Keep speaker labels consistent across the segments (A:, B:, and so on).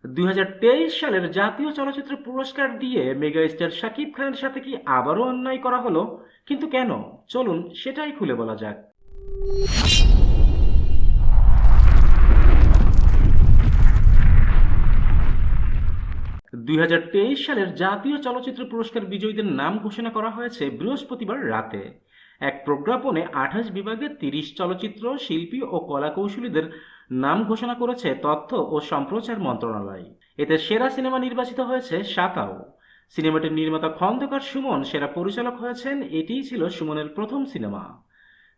A: 2023 সালের জাতীয় চলচ্চিত্র পুরস্কার দিয়ে মেগাস্টার শাকিব খানের সাথে কি আবারও অন্যায় করা হলো? কিন্তু কেন? চলুন সেটাই খুলে বলা যাক। 2023 সালের জাতীয় চলচ্চিত্র পুরস্কার বিজয়ীদের নাম ঘোষণা করা হয়েছে বৃহস্পতিবার রাতে। এক প্রজ্ঞাপনে 28 বিভাগে 30 চলচ্চিত্র শিল্পী ও কলাকৌশলীদের নাম ঘোষণা করেছে তথ্য ও সম্প্রচার মন্ত্রণালয়। এতে সেরা সিনেমা নির্বাচিত হয়েছে সাতাও। সিনেমাটির নির্মাতা খন্দকার সুমন সেরা পরিচালক হয়েছেন। এটিই ছিল সুমনের প্রথম সিনেমা।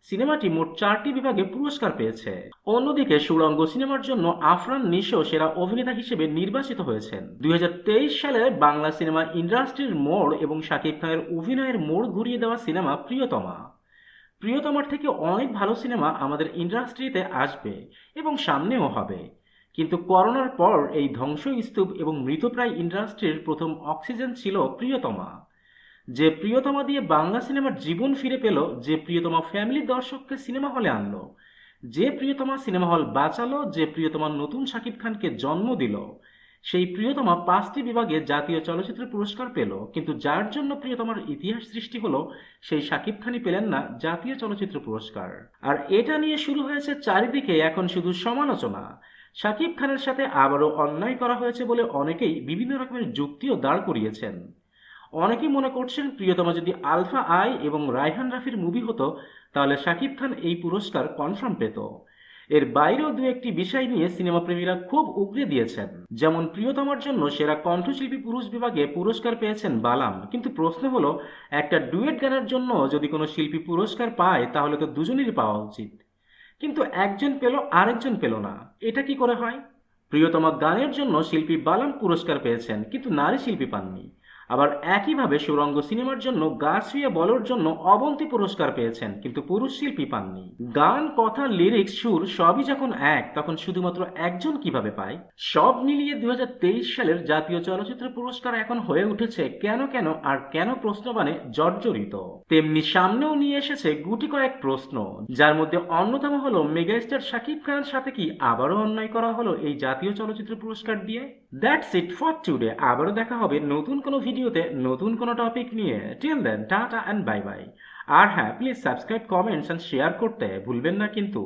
A: সিনেমাটি মোট 4টি বিভাগে পুরস্কার পেয়েছে। অন্যদিকে সুড়ঙ্গ সিনেমার জন্য আফরান নিশো সেরা অভিনেতা হিসেবে নির্বাচিত হয়েছেন। 2023 সালে বাংলা সিনেমা ইন্ডাস্ট্রির মোড় এবং শাকিব খানের অভিনয়ের মোড় ঘুরিয়ে দেওয়া সিনেমা প্রিয়তমা। প্রিয়তমার থেকে অনেক ভালো সিনেমা আমাদের ইন্ডাস্ট্রিতে আসবে এবং সামনেও হবে। কিন্তু করোনার পর এই ধ্বংসস্তূপ এবং মৃতপ্রায় ইন্ডাস্ট্রির প্রথম অক্সিজেন ছিল প্রিয়তমা। যে প্রিয়তমা দিয়ে বাংলা সিনেমার জীবন ফিরে পেল, যে প্রিয়তমা ফ্যামিলি দর্শককে সিনেমা হলে আনলো, যে প্রিয়তমা সিনেমা হল বাঁচালো, যে প্রিয়তমা নতুন শাকিব খানকে জন্ম দিল, সেই প্রিয়তমা 5টি বিভাগে জাতীয় চলচ্চিত্র পুরস্কার পেল। কিন্তু যার জন্য প্রিয়তমার ইতিহাস সৃষ্টি হলো, সেই শাকিব খানই পেলেন না জাতীয় চলচ্চিত্র পুরস্কার। আর এটা নিয়ে শুরু হয়েছে চারিদিকে এখন শুধু সমালোচনা। শাকিব খানের সাথে আবারও অন্যায় করা হয়েছে বলে অনেকেই বিভিন্ন রকমের যুক্তিও দাঁড় করিয়েছেন। অনেকেই মনে করছেন প্রিয়তমা যদি আলফা আই এবং রায়হান রাফির মুভি হতো, তাহলে শাকিব খান এই পুরস্কার কনফার্ম পেত। এর বাইরেও দু একটি বিষয় নিয়ে সিনেমা প্রেমীরা খুব উগরে দিয়েছেন। যেমন প্রিয়তমার জন্য সেরা কণ্ঠশিল্পী পুরুষ বিভাগে পুরস্কার পেয়েছেন বালাম, কিন্তু প্রশ্ন হলো, একটা ডুয়েট গানের জন্য যদি কোনো শিল্পী পুরস্কার পায় তাহলে তো দুজনেরই পাওয়া উচিত। কিন্তু একজন পেল, আরেকজন পেল না। এটা কি করে হয়? প্রিয়তমা গানের জন্য শিল্পী বালাম পুরস্কার পেয়েছেন, কিন্তু নারী শিল্পী পাননি। আবার একইভাবে সুরঙ্গ সিনেমার জন্য গা ছুঁয়ে বলার জন্য অবন্তী পুরস্কার পেয়েছেন, কিন্তু পুরুষ শিল্পী পাননি। গান, কথা, লিরিক্স, সুর সবই যখন এক, তখন শুধুমাত্র একজন কিভাবে পায়? সব মিলিয়ে 2023 সালের জাতীয় চলচ্চিত্র পুরস্কার এখন হয়ে উঠেছে কেন কেন আর কেন প্রশ্নবাণে জর্জরিত। তেমনি সামনেও নিয়ে এসেছে গুটি কয়েক প্রশ্ন, যার মধ্যে অন্যতম হলো মেগাস্টার শাকিব খানের সাথে কি আবারও অন্যায় করা হলো এই জাতীয় চলচ্চিত্র পুরস্কার দিয়ে? That's it for today. আবারও দেখা হবে নতুন কোনো ভিডিওতে নতুন কোনো টপিক নিয়ে। Till then tata and bye bye. আর হ্যাঁ, please subscribe, comments and share করতে ভুলবেন না কিন্তু।